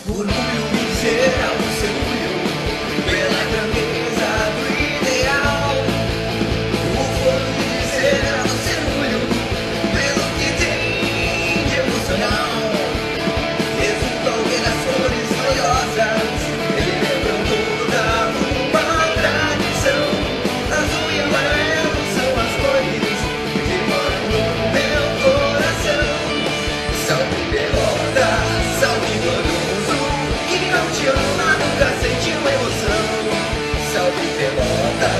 Orgulho visceral do seu orgulho, pela grandeza do ideal. O fogo visceral do seu orgulho, pelo que tem de emocional. Resultou gerações gloriosas, ele lembram toda uma tradição. Azul e amarelo são as cores que moram no meu coração. Salve Pelota, salve glorioso, que não te ama nunca sentiu emoção. Salve Pelota,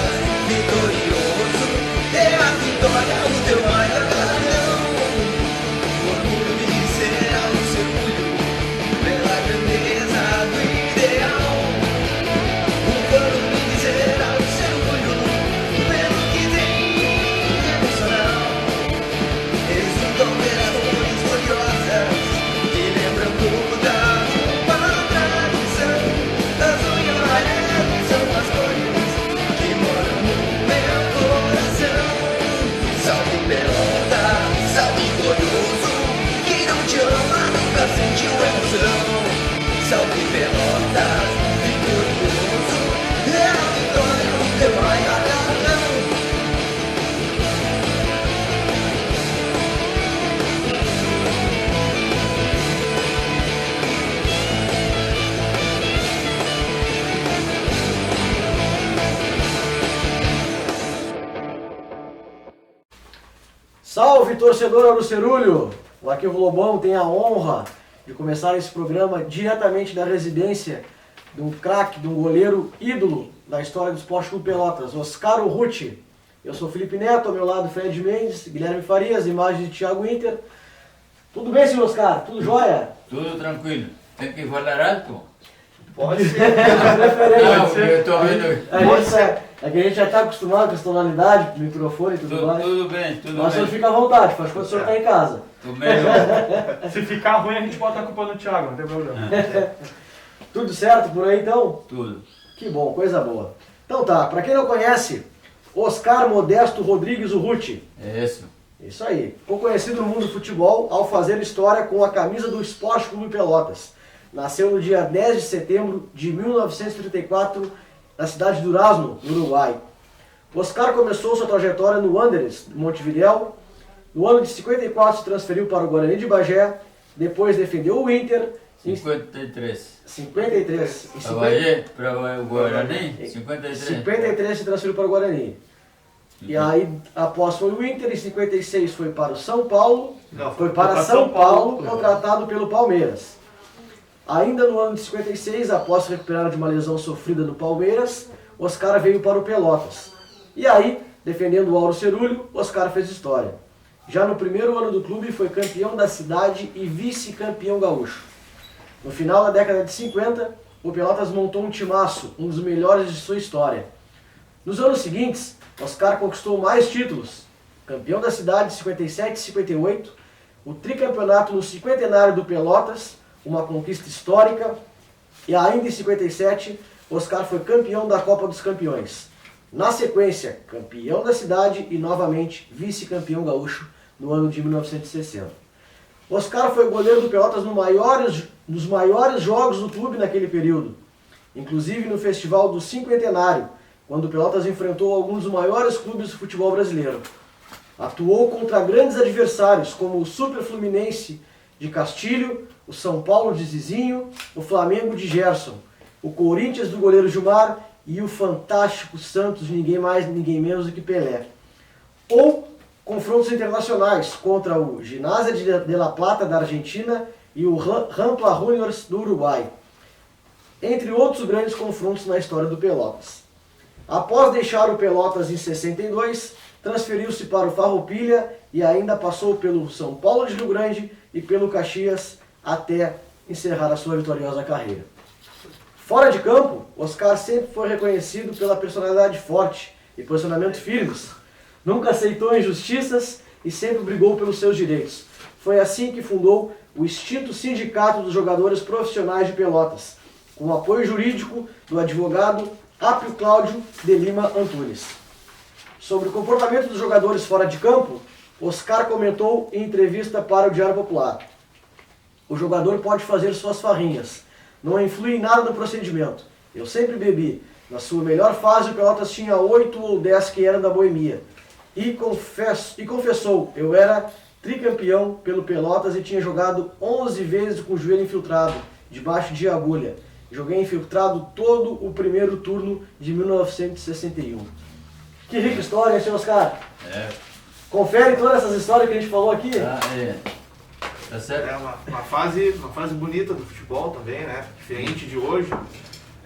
vitorioso, é a vitória o teu maior galardão. Orgulho visceral do seu orgulho, pela grandeza do ideal. O orgulho visceral do seu orgulho, pelo que tem de emocional. Resultam gerações gloriosas que lembram toda uma tradição. Azul e amarelo são as cores que moram no meu coração. Salve Pelota, salve glorioso, que não te ama nunca sentiu emoção. Salve Pelota, vitorioso, é a vitória o teu maior galardão. Salve, torcedor Arucerulho! O Arquivo Lobão tem a honra de começar esse programa diretamente da residência de um craque, de um goleiro ídolo da história do Esporte Clube Pelotas, Oscar Urruti. Eu sou Felipe Neto, ao meu lado Fred Mendes, Guilherme Farias, imagens de Thiago Inter. Tudo bem, senhor Oscar? Tudo jóia? Tudo tranquilo. Tem que falar alto? Pode ser. Não, eu tô vendo. É que a gente já está acostumado com as tonalidades, microfone e tudo mais. Tudo bem, tudo Mas o senhor bem. fica à vontade, faz quando o senhor está em casa. Tô melhor. Se ficar ruim, a gente bota a culpa no Thiago, não tem problema. Tudo certo por aí então? Tudo. Que bom, coisa boa. Então tá, pra quem não conhece, Oscar Modesto Rodrigues Urruti. É isso. Isso aí. Ficou conhecido no mundo do futebol ao fazer história com a camisa do Esporte Clube Pelotas. Nasceu no dia 10 de setembro de 1934 na cidade de Durazno, no Uruguai. Oscar começou sua trajetória no Wanderers, de Montevidéu. No ano de 54 se transferiu para o Guarani de Bagé, depois defendeu o Inter. 53. 53. Em Trabalhei para o Guarani? 53. 53 se transferiu para o Guarani. E aí, após foi o Inter, em 56 foi para o São Paulo, Não, foi para São Paulo, contratado pelo Palmeiras. Ainda no ano de 56, após se recuperar de uma lesão sofrida no Palmeiras, Oscar veio para o Pelotas. E aí, defendendo o Arucerulho, Oscar fez história. Já no primeiro ano do clube, foi campeão da cidade e vice-campeão gaúcho. No final da década de 50, o Pelotas montou um timaço, um dos melhores de sua história. Nos anos seguintes, Oscar conquistou mais títulos. Campeão da cidade em 57 e 58, o tricampeonato no cinquentenário do Pelotas, uma conquista histórica, e ainda em 57, Oscar foi campeão da Copa dos Campeões. Na sequência, campeão da cidade e novamente vice-campeão gaúcho no ano de 1960. Oscar foi goleiro do Pelotas nos maiores jogos do clube naquele período, inclusive no Festival do Cinquentenário, quando o Pelotas enfrentou alguns dos maiores clubes do futebol brasileiro. Atuou contra grandes adversários como o Super Fluminense de Castilho, o São Paulo de Zizinho, o Flamengo de Gerson, o Corinthians do goleiro Gilmar e o fantástico Santos, ninguém mais, ninguém menos do que Pelé. Ou confrontos internacionais contra o Ginásio de La Plata da Argentina e o Rampla Juniors do Uruguai, entre outros grandes confrontos na história do Pelotas. Após deixar o Pelotas em 62, transferiu-se para o Farroupilha e ainda passou pelo São Paulo de Rio Grande e pelo Caxias até encerrar a sua vitoriosa carreira. Fora de campo, Oscar sempre foi reconhecido pela personalidade forte e posicionamento firmes. Nunca aceitou injustiças e sempre brigou pelos seus direitos. Foi assim que fundou o extinto Sindicato dos Jogadores Profissionais de Pelotas, com o apoio jurídico do advogado Apio Cláudio de Lima Antunes. Sobre o comportamento dos jogadores fora de campo, Oscar comentou em entrevista para o Diário Popular: o jogador pode fazer suas farrinhas, não influi em nada no procedimento. Eu sempre bebi. Na sua melhor fase, o Pelotas tinha 8 ou 10 que eram da boemia. E confessou, eu era tricampeão pelo Pelotas e tinha jogado 11 vezes com o joelho infiltrado, debaixo de agulha. Joguei infiltrado todo o primeiro turno de 1961. Que rica história, hein, senhor Oscar? É, Confere todas essas histórias que a gente falou aqui? tá certo? É uma fase bonita do futebol também, né? Diferente de hoje.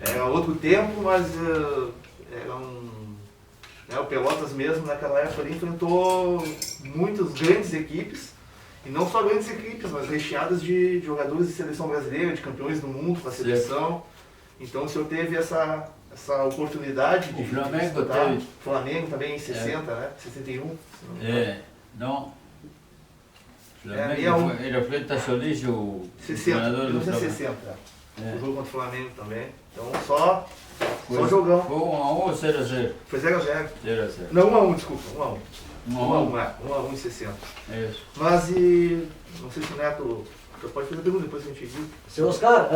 Era outro tempo, mas era né, o Pelotas mesmo naquela época ali enfrentou muitas grandes equipes. E não só grandes equipes, mas recheadas de jogadores de seleção brasileira, de campeões do mundo com a seleção. Então o senhor teve essa oportunidade de O Flamengo disputar. teve. Flamengo também em 60, né? 61. Não. É, Flamengo era Fleta Solis, o 60, treinador do Flamengo. 1960. É. O jogo contra o Flamengo também. Então só Foi jogão. 1 a 1 ou 0 a 0? Foi 0x0. 0 a 0. Não, 1x1, desculpa. 1x1. 1 a 1x1 em 60. 1. É isso. Mas e. Não sei se o Neto. Você pode fazer a pergunta depois que a gente diz. Senhor Oscar,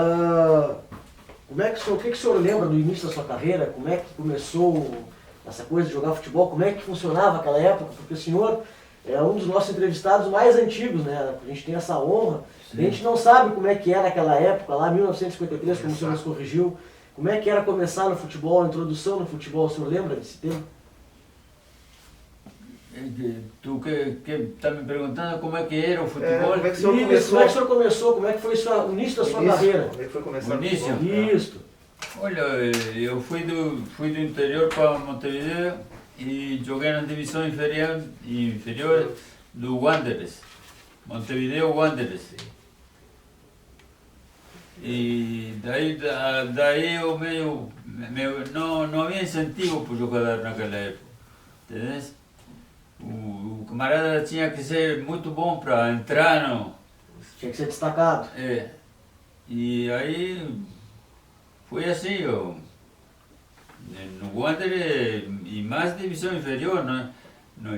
o que o senhor lembra do início da sua carreira? Como é que começou essa coisa de jogar futebol? Como é que funcionava aquela época? Porque o senhor é um dos nossos entrevistados mais antigos, né? A gente tem essa honra. Sim. A gente não sabe como é que era aquela época, lá em 1953, como o senhor nos corrigiu. Como é que era começar no futebol, a introdução no futebol? O senhor lembra desse tempo? Tu que está me perguntando como é que era o futebol? Como é que o senhor Isso, começou? como é que o senhor começou? Como é que foi o início da sua carreira? Como é que foi começar O início? futebol? Isso. Olha, eu fui do interior para Montevideo e joguei na divisão inferior do Wanderers, Montevideo Wanderers. E daí eu não havia incentivo para jogar naquela época, entendeu? O camarada tinha que ser muito bom para entrar no... Tinha que ser destacado. E aí foi assim, no Wanderer e mais divisão inferior, né?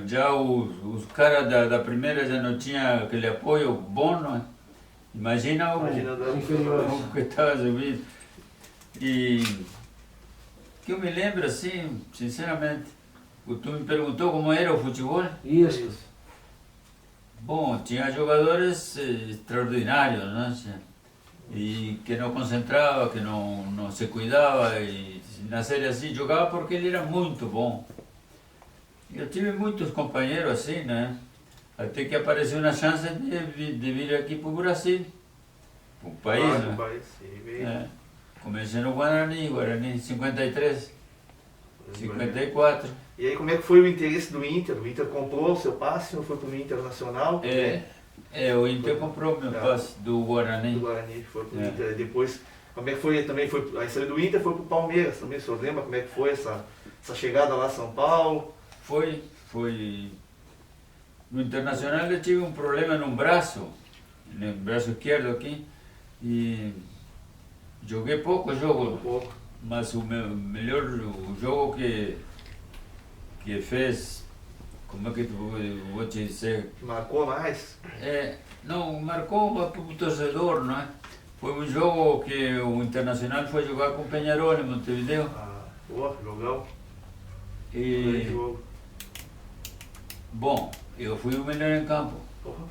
Já os caras da primeira já não tinham aquele apoio bom, né? Imagina Os inferiores. o que estava subindo. E que eu me lembro assim, sinceramente, tu me perguntou como era o futebol. Isso. Bom, tinha jogadores extraordinários, né? E que não concentrava, que não se cuidava, e na série assim jogava porque ele era muito bom. Eu tive muitos companheiros assim, né? Até que apareceu uma chance de vir aqui para o Brasil, para o país, né? País, e veio. Comecei no Guarani 53, 54. E aí como é que foi o interesse do Inter? O Inter comprou o seu passe ou foi para o Internacional? O Inter comprou meu passe do Guarani. Do Guarani, foi para o Inter. Depois, como é que foi? Também foi, a história do Inter foi para o Palmeiras também. O senhor lembra como é que foi essa chegada lá a São Paulo? Foi. No Internacional eu tive um problema no braço esquerdo aqui, e joguei pouco jogo, Pouco. mas o melhor jogo que fez, como é que eu vou te dizer? Marcou mais? Não, marcou para o torcedor, não é? Foi um jogo que o Internacional foi jogar com o Peñarol em Montevideo. Boa, jogão. E, Jogo. bom, eu fui o melhor em campo. Porra.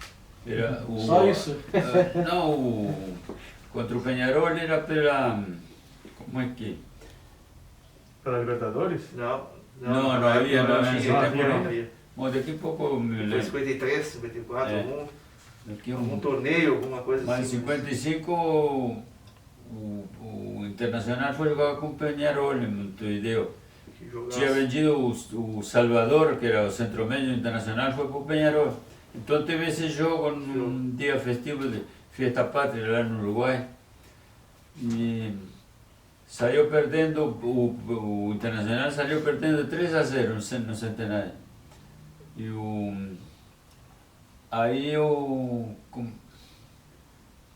Era Só isso? Contra o Peñarol era pela... Como é que... Pela Libertadores? Não havia, não havia. Bom, daqui a pouco eu me Foi lembro. 53, 54, Daqui algum torneio, alguma coisa Mas em assim. 55 o Internacional foi jogar com o Peñarol em Montevideo. Que jogaço. Tinha vendido o Salvador, que era o centro-médio internacional, foi para o Peñarol. Então teve esse jogo num dia festivo de Fiesta Pátria lá no Uruguai. E saiu perdendo, o Internacional saiu perdendo 3 a 0 no Centenário. E aí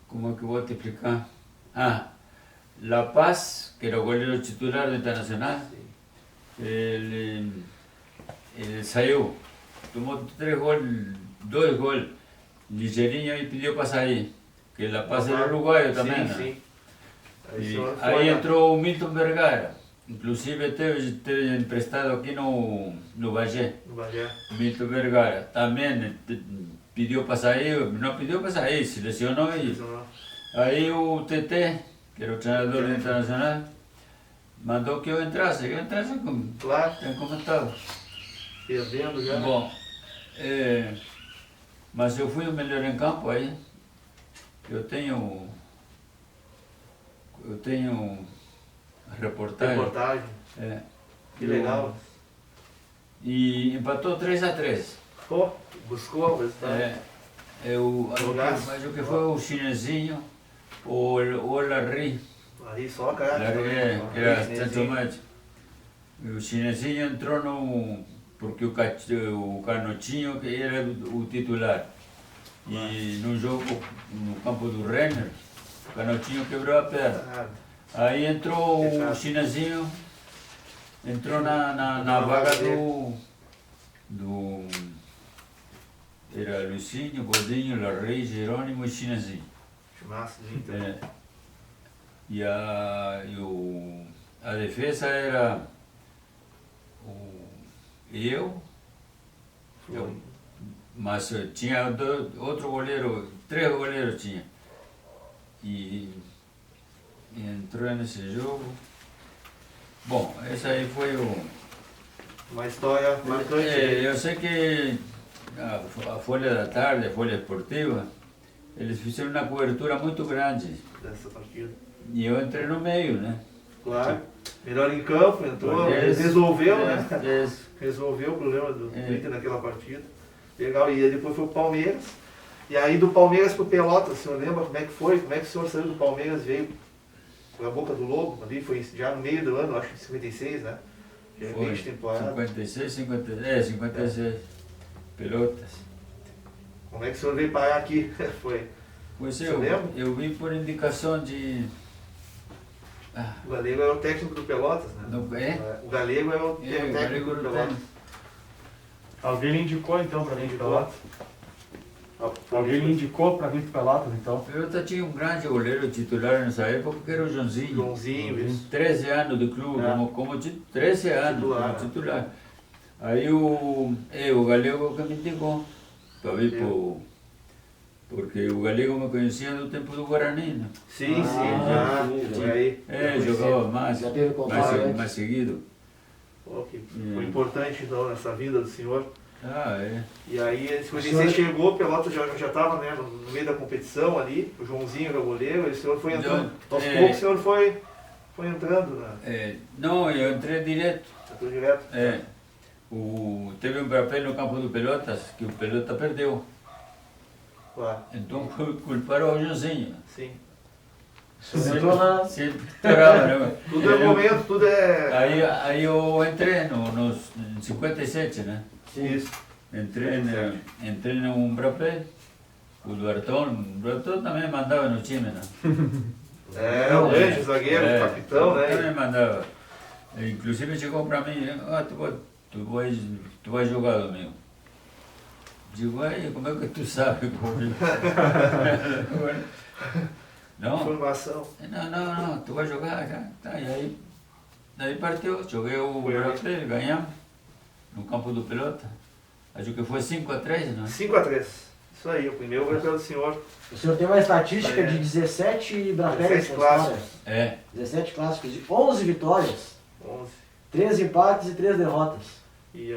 como é que eu vou te explicar? La Paz, que era o goleiro titular do Internacional, ele saiu, tomou 2 gols, ligeirinho, e pediu para sair, que La Paz era uruguaio também, né? Sim. Aí, o E senhor aí foi, né? entrou o Milton Vergara, inclusive teve emprestado aqui no Bagé. No Bagé. Milton Vergara também pediu para sair, não pediu para sair, se lesionou e Lesionou. aí o TT, que era o treinador do Internacional, mandou que eu entrasse como Claro, tem comentado. perdendo já. Bom, mas eu fui o melhor em campo aí. Eu tenho reportagem. Reportagem. É, Que legal. E empatou 3-3. Pô, buscou o resultado. Mas o que foi o chinesinho, o Larry, Aí só cara. que era centroavante. O chinesinho entrou porque o Canotinho que era o titular. E no jogo, no campo do Renner, o Canotinho quebrou a perna. Ah, Aí entrou o Exato. chinesinho, entrou na vaga do era Lucinho, Godinho, Larry, Jerônimo e Chinesinho. Massa, então. E a defesa era eu, mas tinha outro goleiro, 3 goleiros tinha. E entrou nesse jogo. Bom, esse aí foi Uma história marcante. eu sei que a Folha da Tarde, a Folha Esportiva, eles fizeram uma cobertura muito grande. Dessa partida. E eu entrei no meio, né? Claro. Melhor em campo, entrou, Yes. resolveu, né? Yes. Resolveu o problema do Inter naquela partida. Legal, e aí depois foi o Palmeiras. E aí do Palmeiras pro Pelotas, o senhor lembra como é que foi? Como é que o senhor saiu do Palmeiras, veio pela Boca do Lobo, ali foi já no meio do ano, acho que 56, né? Já é Foi 20 temporadas. 56, 56. Pelotas. Como é que o senhor veio parar aqui? Foi. Pois Você lembra? eu vim por indicação de... O Galego era o técnico do Pelotas, né? O Galego era o o técnico Galego do não Pelotas. Alguém lhe indicou então para vir para Pelotas? Alguém Alguém lhe indicou para vir para Pelotas então? Pelotas tinha um grande goleiro titular nessa época, que era o Joãozinho. Joãozinho, isso. 13 anos do clube, como 13 anos Titular, como titular. Aí o Galego que me indicou para vir porque o Galego me conhecia do tempo do Guarani, né? Sim, foi aí. Jogava mais, Já teve contato antes. mais seguido. Pô, que foi importante então nessa vida do senhor. É. E aí em 56 chegou, o Pelotas já estava né, no meio da competição ali, o Joãozinho era o goleiro, e o senhor foi entrando. Aos poucos o senhor foi entrando, né? Não, eu entrei direto. Entrou direto. Teve um papel no campo do Pelotas que o Pelota perdeu. Claro, Então culparam o Joãozinho. sim. Você entrou na... Sempre estourava, né? Tudo é momento, tudo é. Aí eu entrei no 57, né? Isso. Entrei no papel. O Duartão também mandava no time, né? É, o grande zagueiro, o capitão, Também né? mandava. Inclusive chegou para mim, tu vai jogar domingo. Digo, aí, como é que tu sabe? Não? Informação. Não, tu vai jogar já. Tá, e aí partiu, joguei o papel, ganhamos no campo do Pelota. Acho que foi 5-3, não é? 5-3. Isso aí, o primeiro foi pelo senhor. O senhor tem uma estatística de 17 brapéis 17 clássicos. 17 clássicos, de 11 vitórias, 11. 13 empates e 3 derrotas. E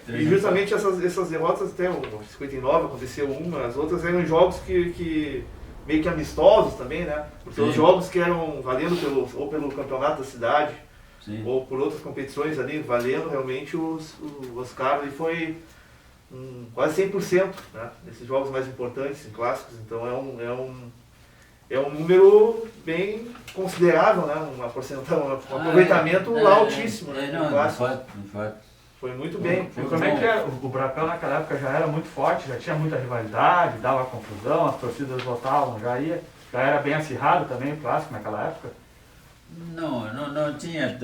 três justamente essas derrotas, até o 59 aconteceu uma, as outras eram jogos que meio que amistosos também, né? Porque Sim. os jogos que eram valendo ou pelo campeonato da cidade, Sim. ou por outras competições ali, valendo realmente o Oscar ali foi quase 100%, né? Nesses jogos mais importantes, em clássicos, então é um número bem considerável, né? Uma porcentagem, um aproveitamento altíssimo, né? Não, no clássico. de fato. Foi muito bem. E como é que era? O Brapel naquela época já era muito forte, já tinha muita rivalidade, dava confusão, as torcidas votavam, já era bem acirrado também o clássico naquela época? Não tinha,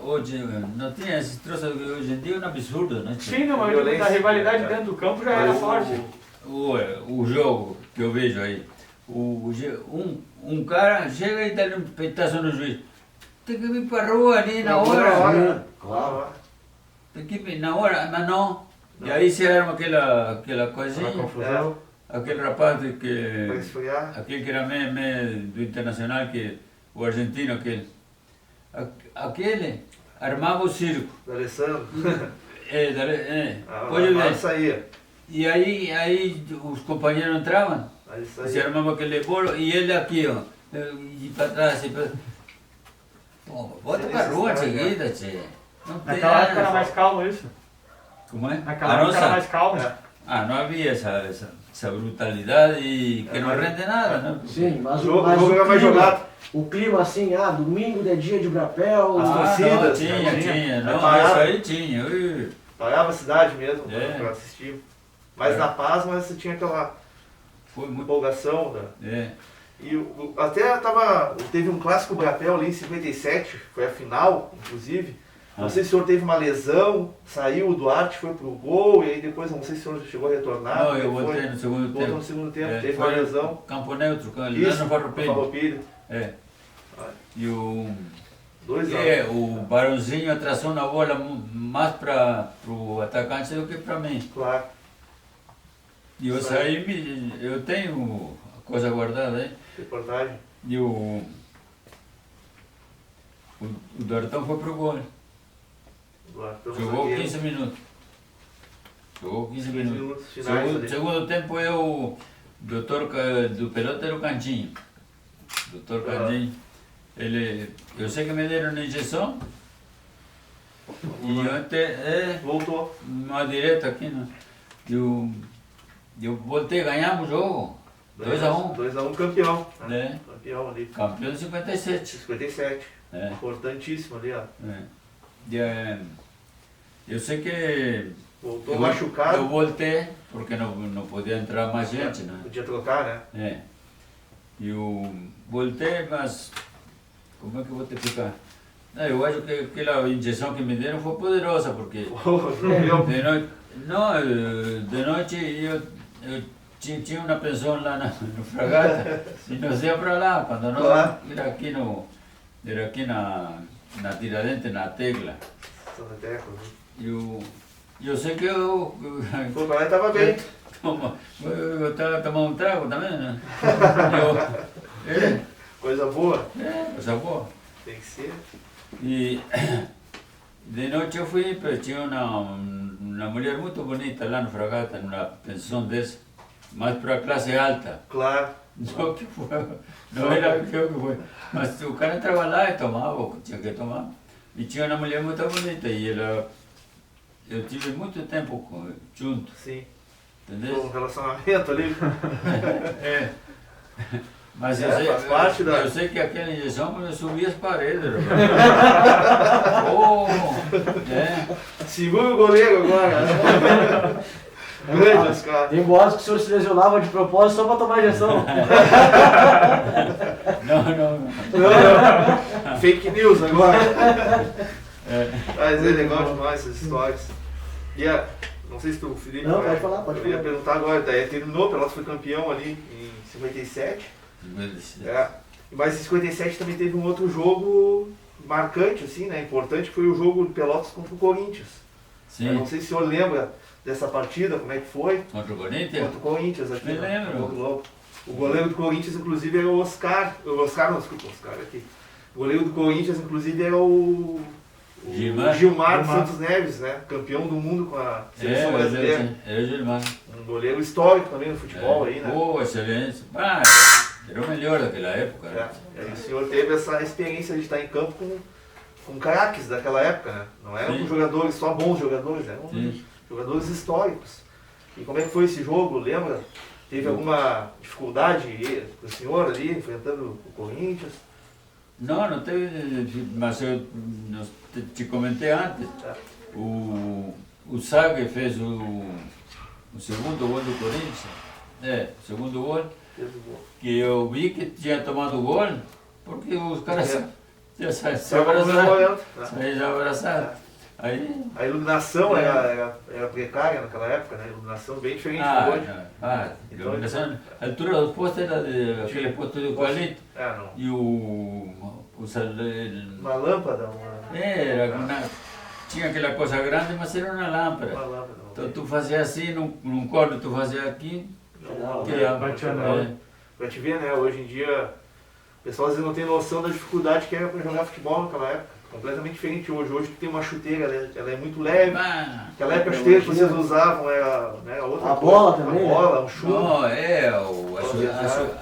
hoje, não tinha esse troço que hoje em dia é um absurdo, né? Sim, não, mas a rivalidade dentro do campo já era forte. O jogo que eu vejo aí, um cara chega e dá um peitaço no juiz. Tem que vir para a rua ali na hora. Claro. Tem que vir na hora, mas não. E aí se arma aquela coisinha. Uma confusão. Aquele rapaz Para que. esfriar. Aquele que era do Internacional, o argentino aquele. Aquele armava o circo. Do Alessandro. Pode ver. Saía. E aí os companheiros entravam, Aí se saía. armava aquele bolo e ele aqui, ó, e para trás. E pra... Pô, bota Sem para a rua em necessidade, seguida, tchê. Não tem Naquela época era nada. mais calmo isso. Como é? Naquela A época era nossa? mais calmo. Não havia essa brutalidade e que não rende nada, né? Sim, mas O jogo mas era mais clima, jogado. o clima assim, domingo é dia de brapel, As Não, torcidas, tinha. Não, parava. isso aí tinha. Ui. Parava a cidade mesmo É. para assistir. Mas na Paz, mas você tinha aquela Foi muito. empolgação. E até teve um clássico Brapel ali em 57, foi a final, inclusive. Não sei se o senhor teve uma lesão, saiu o Duarte, foi pro gol, e aí depois não sei se o senhor chegou a retornar. Não, eu como é que voltei foi? no segundo Voltou tempo. no segundo tempo, É, teve uma foi lesão. Campo Neutro, ali Isso, no Farroupilha. Farroupilha. É. E o 2-1. o Barãozinho atrasou na bola mais para o atacante do que para mim. Claro. E eu saí, eu tenho a coisa guardada aí. Reportagem. E o Duartão foi pro gol. Duarte, então, Jogou zagueiro. 15 minutos. Jogou 15 minutos. finais ali. Segundo tempo eu, o doutor do pelota era o Cantinho. Doutor Cantinho. Eu sei que me deram uma injeção. E ontem, Voltou. uma direta aqui, né? Eu voltei, ganhamos o jogo. 2-1. 2-1 campeão. Né? Campeão ali. Campeão de 57. 57. É. Importantíssimo ali, ó. Eu sei que Voltou eu machucado. voltei, porque não podia entrar mais gente, né? Podia trocar, né? É. Eu voltei, mas como é que eu vou te ficar? Eu acho que aquela injeção que me deram foi poderosa, porque de noite eu tinha uma pensão lá no Fragata, e nós ia para lá, quando não era aqui na Tiradentes, na Tecla. Santa Tecla. Eu sei que eu Foi pra lá e tava bem. eu estava tomando um trago também, né? Coisa boa. Coisa boa. Tem que ser. E de noite eu fui, tinha uma mulher muito bonita lá no Fragata, numa pensão dessa, mas para a classe alta. Claro. Não era o que foi. Mas o cara entrava lá e tomava o que tinha que tomar. E tinha uma mulher muito bonita e eu tive muito tempo junto, Sim. Foi entendeu? um relacionamento ali. Mas faz parte da... eu sei que aquela injeção eu subia as paredes. Segura o goleiro agora. Grande Oscar. Tem boatos que o senhor se lesionava de propósito só para tomar injeção. Não. Fake news agora. Mas é legal demais essas histórias. Não sei se o Felipe Não, pode falar, pode eu ia falar. perguntar agora, daí terminou, Pelotas foi campeão ali em 57. Mas em 57 também teve um outro jogo marcante, assim, né? Importante, que foi o jogo do Pelotas contra o Corinthians. Eu não Sim. sei se o senhor lembra dessa partida, como é que foi? Contra o Corinthians? Contra o Corinthians aqui. Me no lembro. Globo. O goleiro do Corinthians, inclusive, era o Oscar. Oscar aqui. O goleiro do Corinthians, inclusive, era o Gilmar Santos Neves, né? Campeão do mundo com a seleção brasileira. Era o Gilmar. Um goleiro histórico também no futebol aí, né? Excelente. Era o melhor daquela época. E aí o senhor teve essa experiência de estar em campo com craques daquela época, né? Não eram jogadores, só bons jogadores, eram jogadores históricos. E como é que foi esse jogo, lembra? Teve alguma dificuldade para o senhor ali, enfrentando o Corinthians? Não teve, mas eu te comentei antes. O Sague fez o segundo gol do Corinthians. O segundo gol. Que eu vi que tinha tomado o gol, porque os caras já se abraçaram. Aí... A iluminação era precária naquela época, né? A iluminação bem diferente de hoje. A altura dos postes era de aquele posto de eucalipto. Não. E Uma lâmpada, tinha aquela coisa grande, mas era uma lâmpada. uma lâmpada. Então tu fazia assim, num corno tu fazia aqui. Pra te ver, né? Hoje em dia, o pessoal às vezes não tem noção da dificuldade que era para jogar futebol naquela época. Completamente diferente hoje. Hoje tu tem uma chuteira, ela é muito leve. Naquela época a chuteira que vocês usavam era outra A coisa. bola também, A bola, um chute. Não,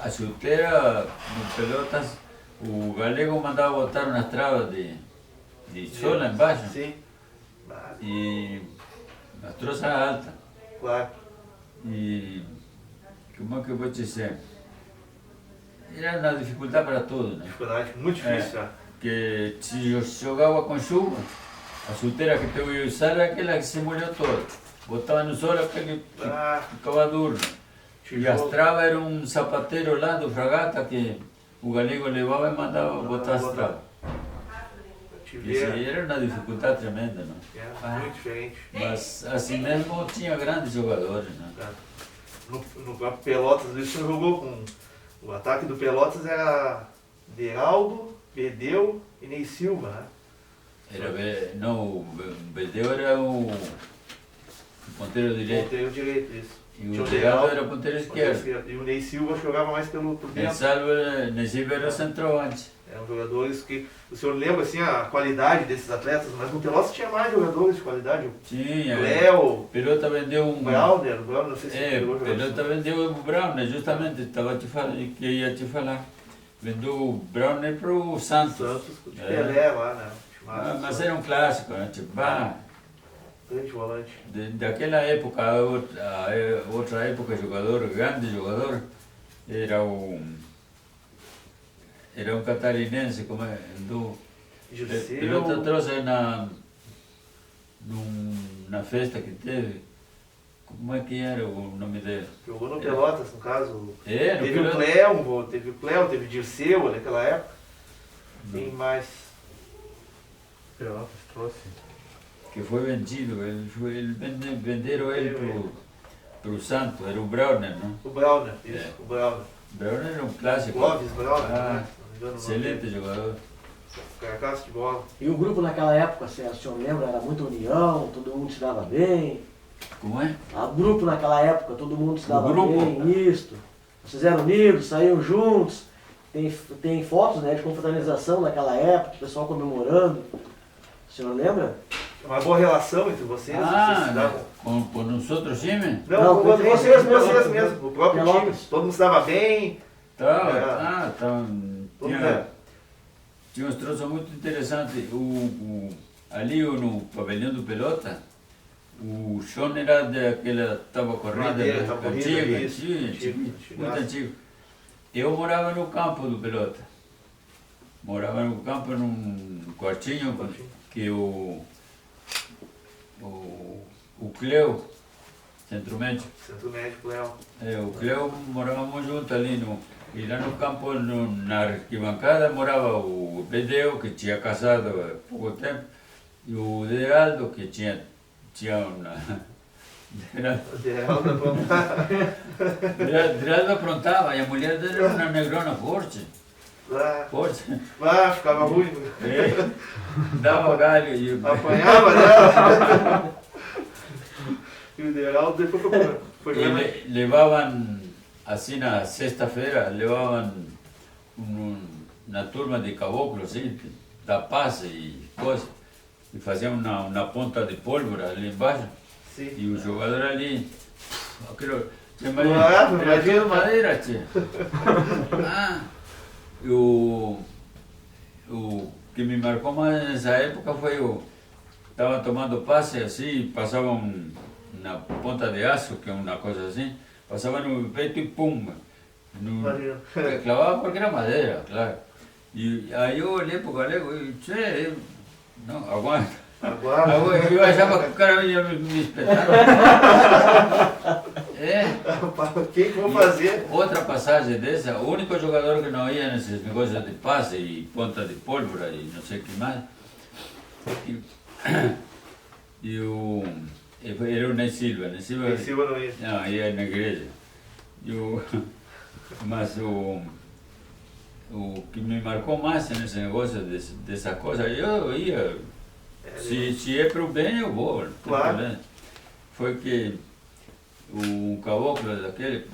a chuteira no Pelotas, o galego mandava botar umas travas de sol lá embaixo Sim, e as troças altas. claro. E como é que eu vou te dizer? Era uma dificuldade para todos, né? Dificuldade muito difícil, já. Que se eu jogava com chuva, a chuteira que eu ia usar era aquela que se molhou toda. Botava no sol aquele que ficava duro. E as travas eram um sapateiro lá do Fragata que o galego levava e mandava botar as travas. Isso era uma dificuldade tremenda, não? Muito diferente. Mas assim mesmo tinha grandes jogadores, né? No próprio Pelotas, o senhor jogou com... O ataque do Pelotas era Deraldo, Bedeu e Ney Silva, né? Não, o Bedeu era o ponteiro direito. Ponteiro direito, isso. E Tinha o Deraldo era ponteiro esquerdo. E o Ney Silva jogava mais por O dentro. Ney Silva era centroavante. Eram jogadores que... O senhor lembra assim, a qualidade desses atletas, mas no Pelotas tinha mais jogadores de qualidade. Tinha. O Léo, Pelota vendeu o Browner, não sei se o Pelota vendeu o Browner, justamente, estava que ia te falar. Vendeu o Browner para o Santos. Santos, o Pelé lá, né? Mas era um clássico, né? Tipo, grande volante. Daquela época, a outra época, grande jogador, era um catarinense, como é, Dirceu. Pelota trouxe na festa que teve, como é que era o nome dele? Jogou no Pelotas, no caso. No Teve o Cléo, teve o Dirceu naquela época. Quem mais? Pelotas trouxe. Que foi vendido, venderam ele para o Santos, era o Browner, não? O Browner, isso, o Browner. Browner era um clássico. Clóvis Browner, né? Excelente jogador. Carcaço de bola. E o grupo naquela época, se o senhor lembra, era muita união, todo mundo se dava bem. Como é? O grupo naquela época, todo mundo se dava grupo? bem, isto. Vocês eram unidos, saíam juntos. Tem fotos, né, de confraternização naquela época, o pessoal comemorando. O senhor lembra? Uma boa relação entre vocês? Vocês se davam... com nós outros times? Não, com vocês mesmo, o próprio time. Pelotas. Todo mundo se dava bem. Tinha uns troços muito interessantes. Ali no pavilhão do Pelota, o chão era daquela tábua corrida, muito antigo. Eu morava no campo do Pelota. Morava no campo num quartinho que o Cleo, centro médico. Centro médico, Léo. O Cleo morávamos juntos ali e lá no campo, na arquibancada, morava o Bedeu, que tinha casado há pouco tempo, e o Deraldo, que tinha uma... Deraldo aprontava, e a mulher dele era uma negrona forte. Forte. Ficava ruim. Dava galho e... Apanhava dela. E o Deraldo depois foi levavam, assim, na sexta-feira, levavam na turma de caboclo, assim, da paz e coisa, e faziam uma ponta de pólvora ali embaixo. Sim. E o jogador ali, aquilo, Imagina, de madeira, tia. E o que me marcou mais nessa época foi estava tomando passe assim, passavam na ponta de aço, que é uma coisa assim, passava no peito e pum, clavava porque era madeira, claro. E aí eu olhei para o galego e disse, não, aguanta. Eu achava que o cara ia me espetar. O que vou fazer? Outra passagem dessa, o único jogador que não ia nesses negócios de passe e ponta de pólvora e não sei o que mais, era o Ney Silva. Ney Silva, Em cima não ia. não, ia na igreja. Mas o que me marcou mais nesse negócio dessa coisa, eu ia. Se é pro bem, eu vou. Não tem Claro. problema. Foi que o caboclo daquele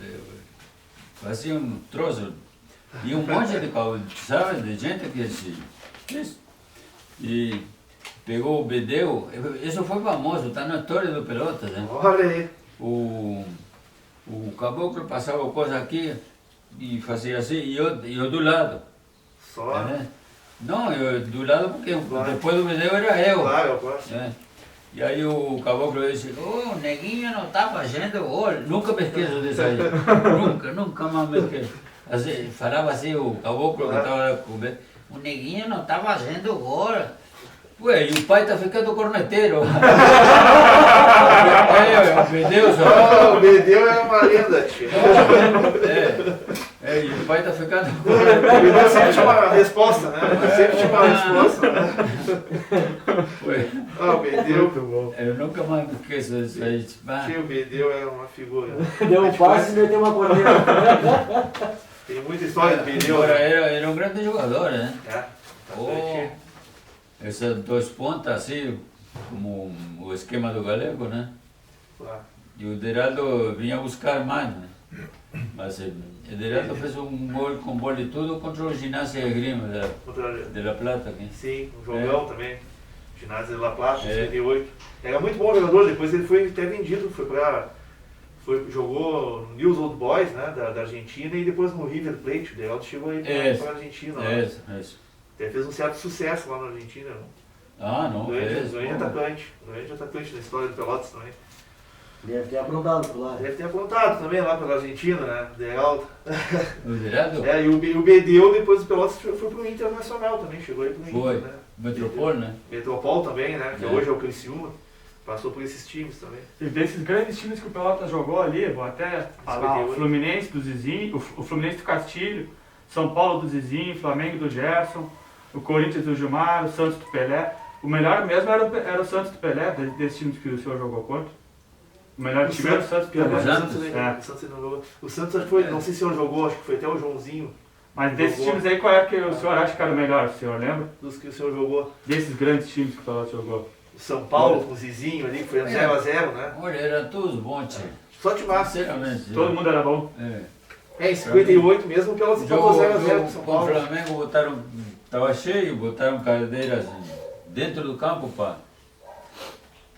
fazia um troço. E um monte de caboclo, sabe, de gente que isso. E pegou o bedeu, isso foi famoso, está na história do Pelotas, né? Olha aí. O caboclo passava coisa aqui e fazia assim, e eu do lado. Só. Né? Não, eu do lado porque Claro. depois do bedeu era eu. Claro, claro. Né? E aí o caboclo disse, o neguinho não está fazendo gol. Nunca me esqueço disso aí. nunca mais me esqueço. Assim, falava assim o caboclo que estava comendo, o neguinho não está fazendo gol. Ué, e o pai está ficando corneteiro. O bedeu só. Ah, o Bedeu é uma lenda, tio. E o pai está ficando O Bedeu sempre tinha uma resposta, né? Sempre tinha uma resposta, né? Foi. Ah, o Bedeu. Muito bom. Eu nunca mais me esqueço disso aí. Tio, o Bedeu é uma figura. Deu um passe e meteu uma corneta. Tem muita história do Bedeu. Agora Né? era um grande jogador, né? É. Oh, essas dois pontas assim, como o esquema do Galego, né? Claro. E o Deraldo vinha buscar mais, né? Mas o Deraldo fez um gol com bola e tudo contra o Ginásio de Grima de La Plata. Aqui. Sim, um jogão também. Ginásio de La Plata, É. 58. Era muito bom jogador, depois ele foi até vendido, jogou no News Old Boys, né, da Argentina, e depois no River Plate. O Deraldo chegou aí para a Argentina. Né? Isso. Até fez um certo sucesso lá na Argentina. Né? Ah, não, fez. Grande atacante na história do Pelotas também. Deve ter aprontado por lá. Deve ter aprontado também lá pela Argentina, né? Deraldo. O Deraldo E o Bedeu, depois do Pelotas, foi pro Internacional também, chegou aí pro Inter, foi. né? Metropol, né? Metropol também, né? Que É. hoje é o Criciúma. Passou por esses times também. E desses grandes times que o Pelotas jogou ali, vou até falar, o 58. Fluminense do Zizinho, o Fluminense do Castilho, São Paulo do Zizinho, Flamengo do Gerson, o Corinthians do Gilmar, o Santos do Pelé. O melhor mesmo era o Santos do Pelé, desses times que o senhor jogou contra. O melhor time era o Santos do Pelé. O Santos, É. o Santos não jogou. O Santos acho que foi, não sei se o senhor jogou, acho que foi até o Joãozinho, Mas desses Jogou. times aí, qual é que o senhor acha que era o melhor, o senhor lembra? dos que o senhor jogou. Desses grandes times que o Pelotas jogou. O São Paulo com o Zizinho ali, que foi 0x0, né? Olha, eram todos bons, tio. Só de massa. Sinceramente. Todo mundo era bom. Em 58 mesmo, o Pelotas empatou 0x0 com o São Com o Paulo. Flamengo botaram, estava cheio, botaram cadeiras dentro do campo, pá.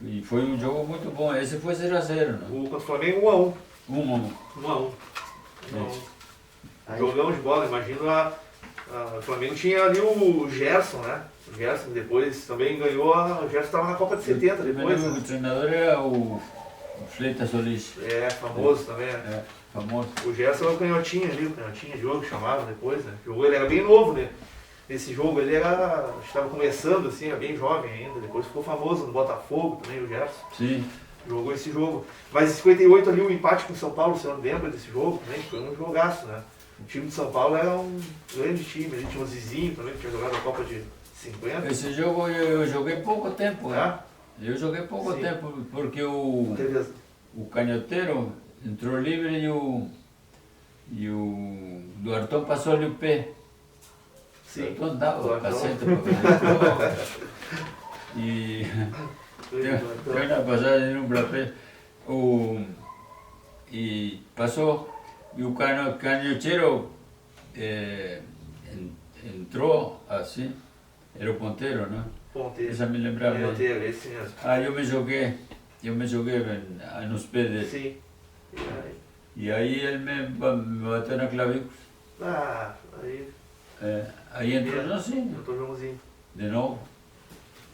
E foi um jogo muito bom. Esse foi 0x0, né? Contra o Flamengo 1x1. 1-1. 1x1. Aí, Jogão de bola, imagino o Flamengo tinha ali o Gerson, né? O Gerson depois também ganhou, o Gerson estava na Copa de 70 depois. O Né? treinador era o Fleitas Solis. É, famoso também, né? É, famoso. O Gerson é o canhotinha ali, o canhotinha de jogo que chamava depois, né? Jogou, ele era bem novo, né? Nesse jogo ele estava começando assim, era bem jovem ainda, depois ficou famoso no Botafogo também, o Gerson. Sim. Jogou esse jogo. Mas em 58 ali o empate com o São Paulo, você não lembra desse jogo também? Foi um jogaço, né? O time de São Paulo era um grande time, a gente tinha o Zizinho também, que tinha jogado a Copa de 50. Esse jogo eu joguei pouco tempo, né? Tá? Eu joguei pouco Sim. tempo porque o Teve canhoteiro entrou livre e o Duartão passou-lhe o pé. O Sim. Duartão dava o Duartão. cacete para ver. E tem uma passagem no Brapé. E passou, e o canhoteiro entrou assim, era o ponteiro, né? Ponteiro. Essa me lembrava. Ponteiro, esse mesmo. Ah, eu me joguei nos pés dele. Sim. E aí? E aí ele me bateu na clavícula. Aí entrou, não, sim, Eu tô Joãozinho. de novo.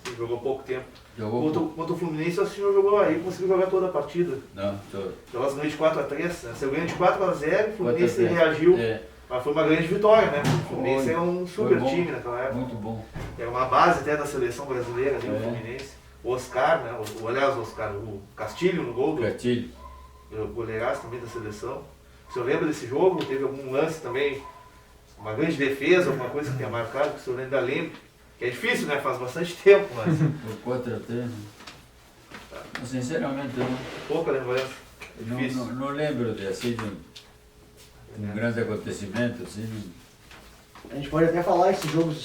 Sim, jogou pouco tempo. Jogou. Contra o Fluminense, o senhor jogou aí, conseguiu jogar toda a partida. Não, tô. Pelas ganhou de 4x3, né? Você ganha de 4x0, o Fluminense 4-3. reagiu. É, Mas foi uma grande vitória, né? O Fluminense Foi. era um Foi super bom. time naquela época. muito bom. Era uma base até da seleção brasileira ali, o É. Fluminense. O Oscar, né? Aliás, o Oscar, o Castilho no gol do Gatilho. goleiraço também da seleção. O senhor lembra desse jogo? Teve algum lance também, uma grande defesa, alguma coisa que tenha marcado, que o senhor ainda lembra? Que é difícil, né? Faz bastante tempo, mas... Foi 4-3. Né? Sinceramente, não. Pouca lembrança. É Não, difícil. não lembro de assim de um grande acontecimento assim. A gente pode até falar esses jogos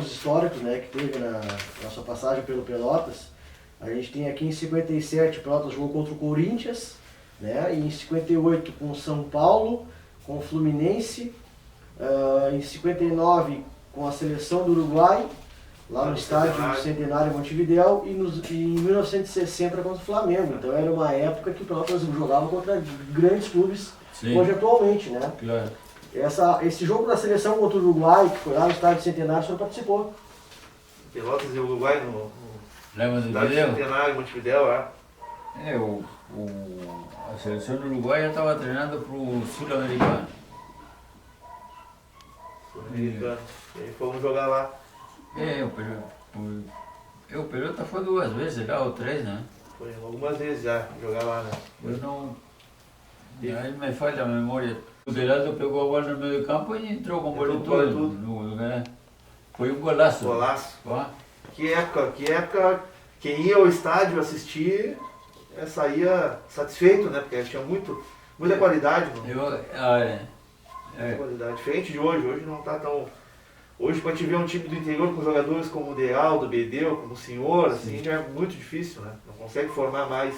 históricos, né, que teve na sua passagem pelo Pelotas. A gente tem aqui em 57 o Pelotas jogou contra o Corinthians, né, e em 58 com o São Paulo, com o Fluminense, em 59 com a seleção do Uruguai, lá no estádio Centenário Montevidéu, e em 1960 contra o Flamengo. Então era uma época que o Pelotas jogava contra grandes clubes, Sim. hoje atualmente, né? Claro. Esse jogo da seleção contra o Uruguai, que foi lá no estádio Centenário, o senhor participou. Pelotas e Uruguai no Lembra do estádio vídeo? Centenário, Montevidéu, é. A seleção uruguaia estava treinando para o sul-americano. Sul-americano. E aí fomos jogar lá. O Pelota foi 2 vezes lá, ou 3, né? Foi algumas vezes já jogar lá, né? Eu não. Aí me falha a memória. O Geraldo pegou a bola no meio do campo e entrou com bola e Entrou tudo. tudo. Né? Foi um golaço. Golaço. Ó. Que época, quem ia ao estádio assistir saía satisfeito, né? Porque tinha muita qualidade. Muita qualidade. Diferente de hoje não tá tão... Hoje, para te ver um time do interior com jogadores como o Deal, do Bedeu, como o Senhor, assim, já é muito difícil, né? Não consegue formar mais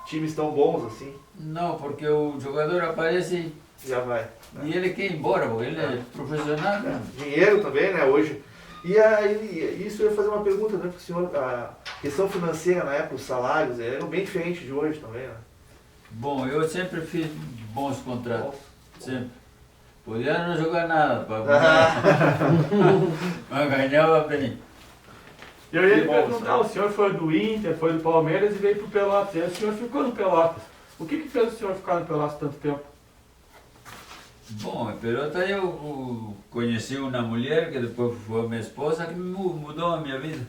times tão bons assim. Não, porque o jogador aparece Já vai. e ele quer ir embora, porque ele é profissional. Né? Dinheiro também, né? Hoje. E aí, isso eu ia fazer uma pergunta, né? Porque o senhor, a questão financeira na época, os salários eram bem diferentes de hoje também, né? Bom, eu sempre fiz bons contratos. Sempre. Podia não jogar nada, mas ganhava bem. Eu ia lhe perguntar, o senhor foi do Inter, foi do Palmeiras e veio pro Pelotas. E aí o senhor ficou no Pelotas. O que fez o senhor ficar no Pelotas tanto tempo? Bom, em Pelota eu conheci uma mulher que depois foi minha esposa que mudou a minha vida.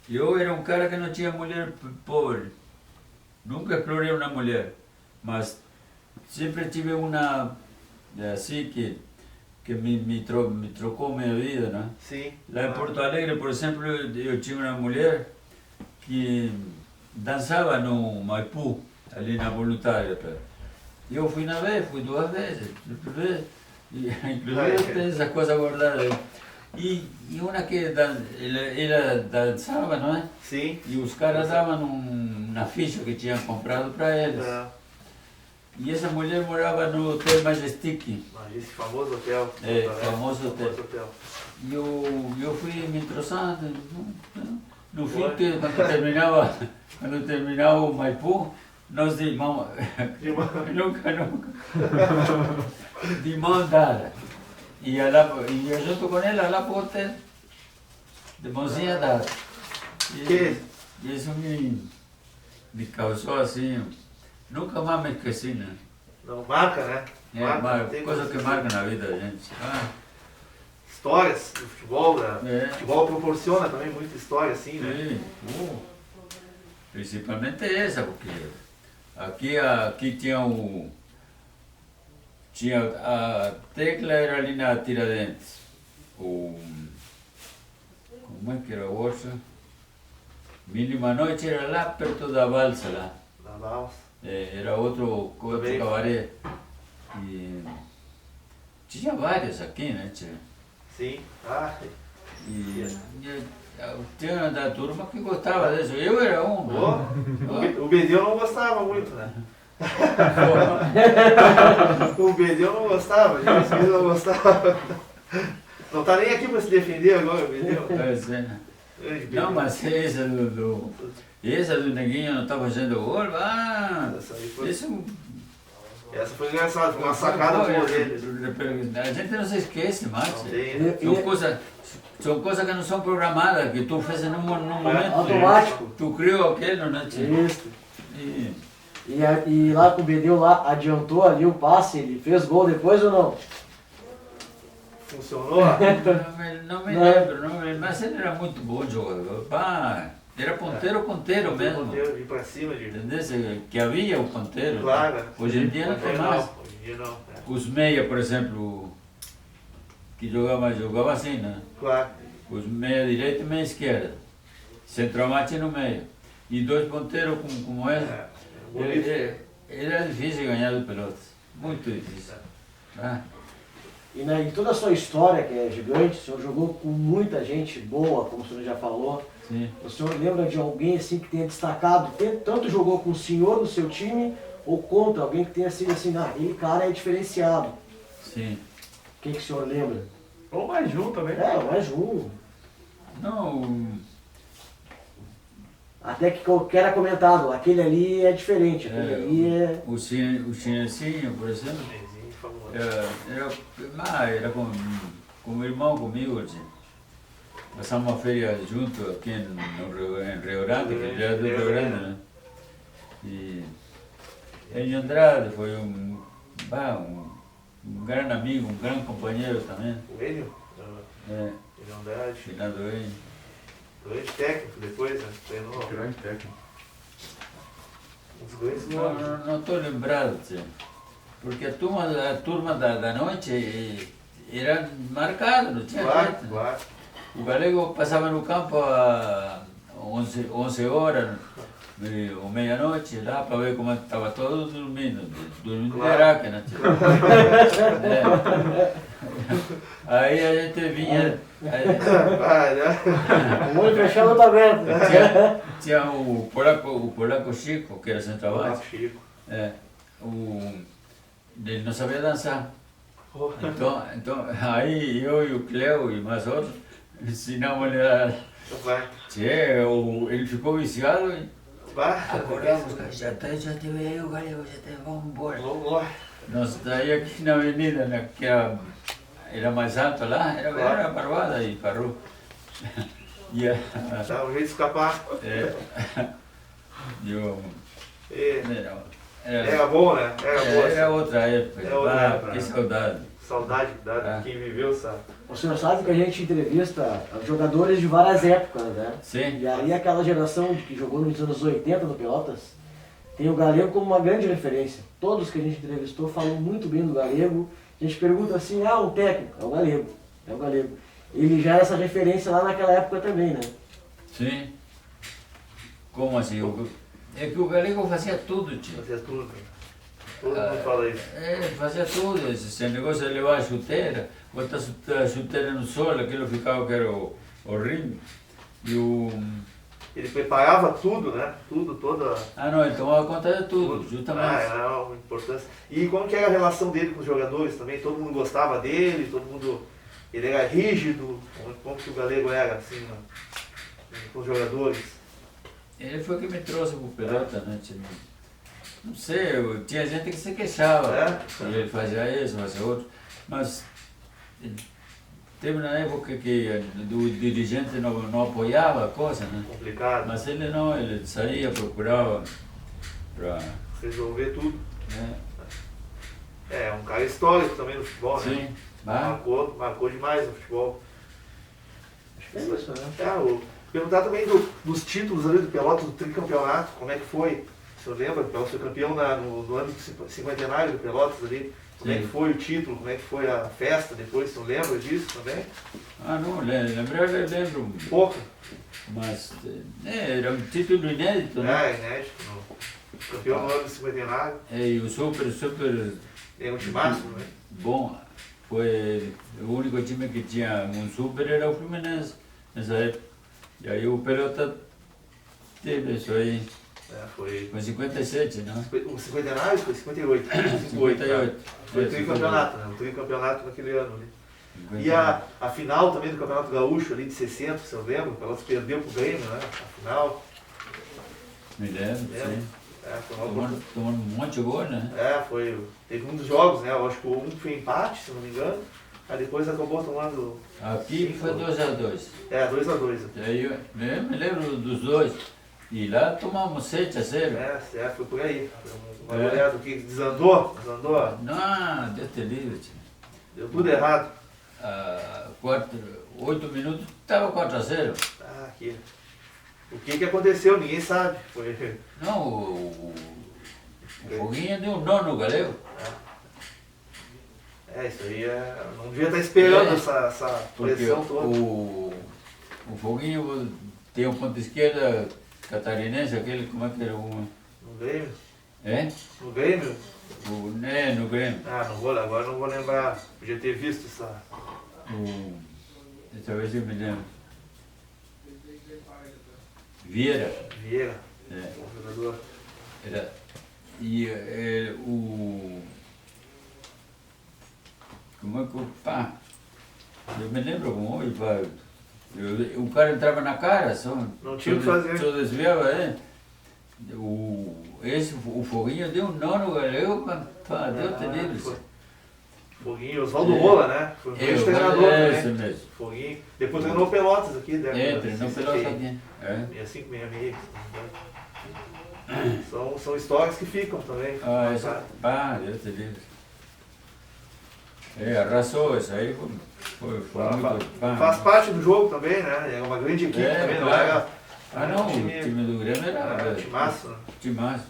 Eu era um cara que não tinha mulher pobre. Nunca explorei uma mulher, mas sempre tive uma assim que me trocou minha vida, né? Sim. Lá em Porto Alegre, por exemplo, eu tinha uma mulher que dançava no Maipú, ali na Voluntária. E eu fui 2 vezes, e, inclusive eu tenho essa coisa guardada. E uma que ela dançava, não é? Sim. E os caras davam na ficha que tinham comprado para eles. E essa mulher morava no Hotel Majestic. Esse famoso hotel. Famoso hotel. E eu fui me entrosando. No fim, quando terminava o Maipú, nós de mão... nunca. De mão dada. E eu junto com ela lá para o hotel. De mãozinha dada. E isso me causou assim... Nunca mais me esqueci, né? Não, marca, né? Coisa que marca na vida da gente. Histórias do futebol, O futebol proporciona também muita história, assim, né? Sim. Principalmente essa, porque aqui tinha a Tecla era ali na Tiradentes. Como é que era o outro? Mínima Noite era lá perto da balsa lá. Na balsa. Era outro cabaré. E tinha vários aqui, né? Sim. Tinha uma da turma que gostava disso. Eu era um. O Bedeu não gostava muito, né? O Bedeu não gostava, o não gostava. Não tá nem aqui para se defender agora, o Bedeu. Não, mas essa do Neguinho não estava fazendo gol, Essa foi engraçada, foi uma sacada boa dele. A gente não se esquece mais. Não São coisas que não são programadas, que tu fez num momento. Automático. Tu criou aquilo, né? Isso. E lá com o Bedeu lá, adiantou ali o passe, ele fez gol depois ou não? Funcionou? Não me lembro, mas ele era muito bom jogador. Era ponteiro mesmo. Ponteiro, de ir pra cima. Entendeu? Que havia o ponteiro. Claro. Hoje em dia não tem mais. Hoje em dia não. Os meia, por exemplo, que jogava assim, né? Claro. Os meia direita e meia esquerda. Centroavante no meio. E dois ponteiros como ele. Bonito. Era difícil ganhar do Pelotas. Muito difícil. Ah, E em toda a sua história, que é gigante, o senhor jogou com muita gente boa, como o senhor já falou. sim. O senhor lembra de alguém assim que tenha destacado, tanto jogou com o senhor no seu time, ou contra alguém que tenha sido assim, aquele cara é diferenciado? Sim. Quem que o senhor lembra? Ou mais de um também. Mais um. Não, Até que era comentado, aquele ali é diferente, aquele ali é... o Chinesinho, por exemplo, Chinesinho, famoso. era como irmão comigo. Assim. Passamos uma férias junto aqui em Rio Grande, que ele era do Rio Grande, né? E Enio Andrade foi um grande amigo, um grande companheiro também. O Enio, É, ele Andrade, Fernando Enio. grande técnico depois, né? Treinou Grande técnico. uns grandes Não nomes. estou lembrado, tio, porque a turma da noite era marcada, não tinha Claro, jeito. claro. O galego passava no campo a 11 horas, ou meia-noite, lá para ver como estava todo dormindo de Claro. araque, né? Tio? É. Aí a gente vinha. Ah, né? O olho fechado ou tá aberto? Tinha o polaco Chico, que era centroavante. Chico. Ele não sabia dançar. Oh. Então, aí eu e o Cleo e mais outros ensinamos ele a. Vai. Ele ficou viciado e Vai. acordamos, já te veio o galego, vamos embora. Vamos lá. Nós daí aqui na avenida, né, que era mais alto lá, era barbada e parou. E Dá um jeito de escapar. Era bom, né? Era boa. Era outra época. É outra época, Que né? saudade. Saudade de quem viveu, sabe? O senhor sabe que a gente entrevista jogadores de várias épocas, né? Sim. E aí aquela geração que jogou nos anos 80 no Pelotas, tem o Galego como uma grande referência. Todos que a gente entrevistou falam muito bem do Galego. A gente pergunta assim, um técnico, é o Galego, é o Galego. Ele já é essa referência lá naquela época também, né? Sim. Como assim? É que o galego fazia tudo, tio. Fazia tudo. Todo mundo fala isso. Fazia tudo. Esse negócio de levar a chuteira, botar a chuteira no sol, aquilo ficava que era horrível. Ele preparava tudo, né? Tudo, toda... Não, ele tomava conta de tudo, justamente. Era uma importância. E como que era a relação dele com os jogadores também? Todo mundo gostava dele, todo mundo... Ele era rígido, como que o Galego era, assim, né? Com os jogadores. Ele foi que me trouxe pro Pelota, né? Não sei, tinha gente que se queixava. E ele fazia isso, fazia outro. Mas teve na época que o dirigente não apoiava a coisa, né? Complicado. Mas ele não, ele saía, procurava para... Resolver tudo. É um cara histórico também no futebol, né? Sim. Marcou demais no futebol. Acho que é isso, né? Perguntar também dos títulos ali do Pelotas, do tricampeonato, como é que foi? O senhor lembra? O Pelotas foi campeão no ano cinquentenário do Pelotas ali. Como é que foi o título? Como é que foi a festa depois? O senhor lembra disso também? Não, lembro. Pouco. Mas era um título inédito, né? Inédito. Campeão no ano cinquentenário. E o super É um timaço, né? bom. Foi o único time que tinha um super era o Fluminense nessa época. E aí o Pelota teve isso aí. Foi 57, não? o cinquentenário foi 58. 58. Foi o tricampeonato, né? O tricampeonato naquele ano ali. E a final também do Campeonato Gaúcho ali de 60, você lembra? O Pelotas perdeu pro Grêmio, né? A final. Me lembro, sim. Foi uma Tomando um monte de gol, né? teve muitos jogos, né? Eu acho que um foi empate, se não me engano. Aí depois acabou tomando... Aqui foi 2-2. 2-2. Aí eu me lembro dos dois. E lá tomamos 7-0. Foi por aí. Foi uma olhada que desandou. Não, Deus te livre. Deu tudo errado. 8 minutos, estava 4-0. O que aconteceu, ninguém sabe. Não, o Foguinho deu um nó no galego. Isso aí não devia estar esperando essa Porque pressão toda. o Foguinho tem um ponto esquerda catarinense, aquele, como é que era o... No Grêmio? É? No Grêmio? No Grêmio. Ah, agora não vou lembrar. Podia ter visto essa. Talvez eu me lembro. Vieira. Vieira, É. bom jogador. Era, e como é que pá, eu me lembro como hoje, pá, o cara entrava na cara, só, Não tinha o que fazer. só desviava, o Foguinho deu um nó no galego, pá, deu terrível. Foi. Foguinho, Oswaldo Rola, né? Foi um grande treinador esse também. mesmo. Foguinho. Depois treinou Pelotas aqui, né? Treinou Pelotas aqui. 65, 66. São histórias que ficam também. Deu terrível. Arrasou, isso aí foi muito... Faz parte do jogo também, né? É uma grande equipe também, claro. não era? Não, o time do Grêmio era... Timaço, né? Timaço.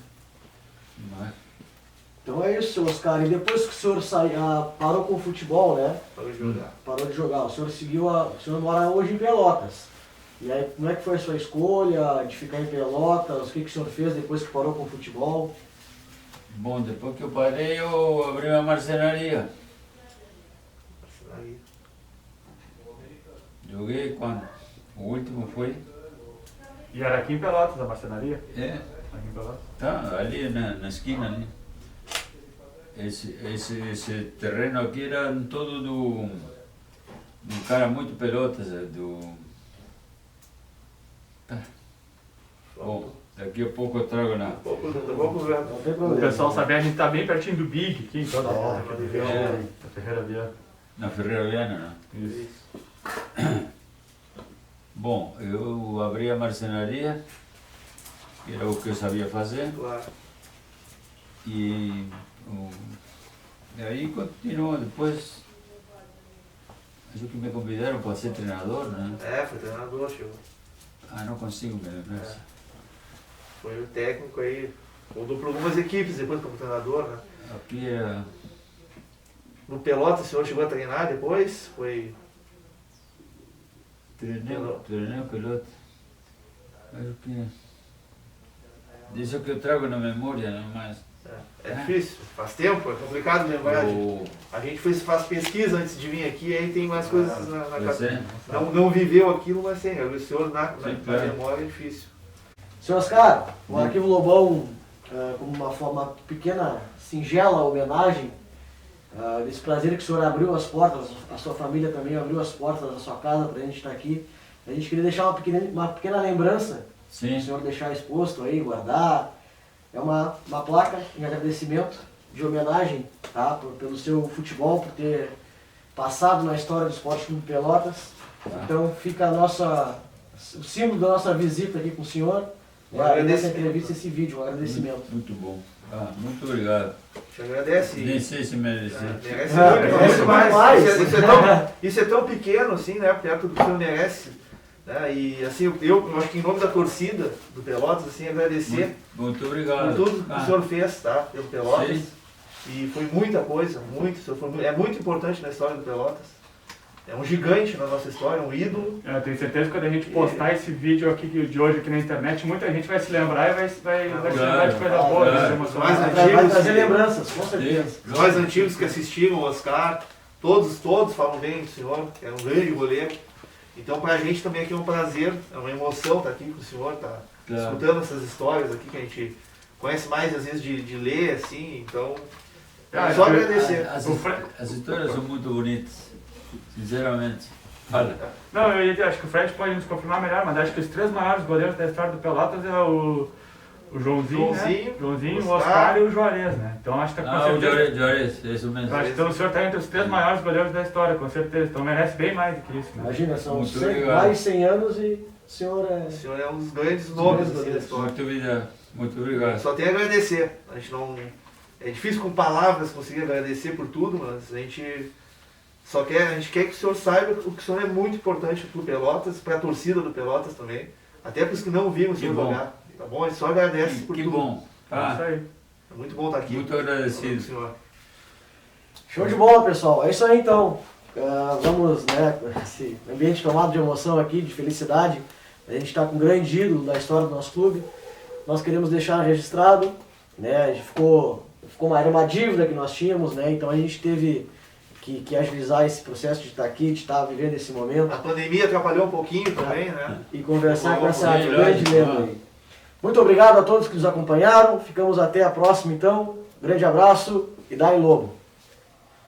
Então é isso, Oscar. E depois que o senhor parou com o futebol, né? Para jogar. Parou de jogar. O senhor o senhor mora hoje em Pelotas. E aí, como é que foi a sua escolha de ficar em Pelotas? O que o senhor fez depois que parou com o futebol? Bom, depois que eu parei, eu abri uma marcenaria. Aí. Joguei quando? O último foi? E era aqui em Pelotas, a marcenaria? Aqui em Pelotas? Tá, ali na esquina ali. Esse terreno aqui era todo do cara muito Pelotas, Bom, daqui a pouco eu trago na... Vamos ver. Não tem O problema. pessoal sabe, a gente tá bem pertinho do Big aqui, então. É, Da Ferreira Viana. Na Ferreira Viana, né? Isso. Bom, eu abri a marcenaria, que era o que eu sabia fazer, Claro. e aí continuou. Depois, acho que me convidaram para ser treinador, né? Foi treinador, chegou. Não consigo me lembrar. Foi o técnico aí. Mudou para algumas equipes depois como treinador, né? Aqui No Pelotas o senhor chegou a treinar depois? Foi. treinei o Pelota. Acho que... Isso que eu trago na memória, não mais. É difícil, faz tempo, é complicado lembrar. A gente faz pesquisa antes de vir aqui, aí tem mais coisas na cabeça. Não viveu aquilo, mas tem. O senhor na memória é difícil. Senhor Oscar, o Arquivo Lobão, como uma pequena, singela homenagem, desse prazer que o senhor abriu as portas, a sua família também abriu as portas da sua casa para a gente estar aqui. A gente queria deixar uma pequena lembrança, Sim. o senhor deixar exposto aí, guardar. É uma placa em agradecimento, de homenagem, tá? Pelo seu futebol, por ter passado na história do Esporte Clube Pelotas. Então fica o símbolo da nossa visita aqui com o senhor. Nessa entrevista, esse vídeo, um agradecimento. Muito bom. Muito obrigado. Te agradece. Nem sei se merece. Merece muito, merece mais. mais. Isso é tão pequeno assim, né? Perto do que o senhor merece. Né? E assim, eu acho que em nome da torcida do Pelotas, assim, agradecer Muito obrigado. por tudo que o senhor fez, tá? Pelo Pelotas. Sim. E foi muita coisa, é muito importante na história do Pelotas. É um gigante na nossa história, um ídolo. Eu tenho certeza que quando a gente postar esse vídeo aqui de hoje aqui na internet, muita gente vai se lembrar e vai se lembrar de coisa boa, vai se emocionar. Vai trazer lembranças, com certeza. Os mais antigos que assistiram o Oscar, todos falam bem do senhor, que é um grande goleiro. Então pra gente também aqui é um prazer, é uma emoção estar aqui com o senhor, escutando essas histórias aqui que a gente conhece mais às vezes de ler, assim, então só agradecer. As histórias são muito bonitas, sinceramente. Fala. Não, acho que o Fred pode nos confirmar melhor, mas acho que os 3 maiores goleiros da história do Pelotas é o Joãozinho, né? Joãozinho, o Oscar e o Juarez, né? Então acho que tá com certeza. O Juarez, isso mesmo. Eu acho que então, o senhor está entre os 3 maiores goleiros da história, com certeza. Então merece bem mais do que isso. Né? Imagina, são Muito mais de 100 anos e o senhor O senhor é um dos grandes nomes assim, da história. Muito obrigado. Só tem a agradecer. A gente não... É difícil com palavras conseguir agradecer por tudo, mas a gente quer que o senhor saiba que o senhor é muito importante para o Pelotas, para a torcida do Pelotas também. Até para os que não viram o senhor jogar. Tá bom? A gente só agradece por que tudo. Bom. É isso aí. É muito bom estar aqui. Muito agradecido. Senhor. Show de bola, pessoal. É isso aí, então. Vamos, né, esse ambiente tomado de emoção aqui, de felicidade. A gente está com um grande ídolo da história do nosso clube. Nós queremos deixar registrado, né? A gente era uma dívida que nós tínhamos, né? Então a gente teve que agilizar esse processo de estar aqui, de estar vivendo esse momento. A pandemia atrapalhou um pouquinho também, né? E conversar com essa verdade, grande lenda aí. Muito obrigado a todos que nos acompanharam. Ficamos até a próxima, então. Grande abraço e dai lobo.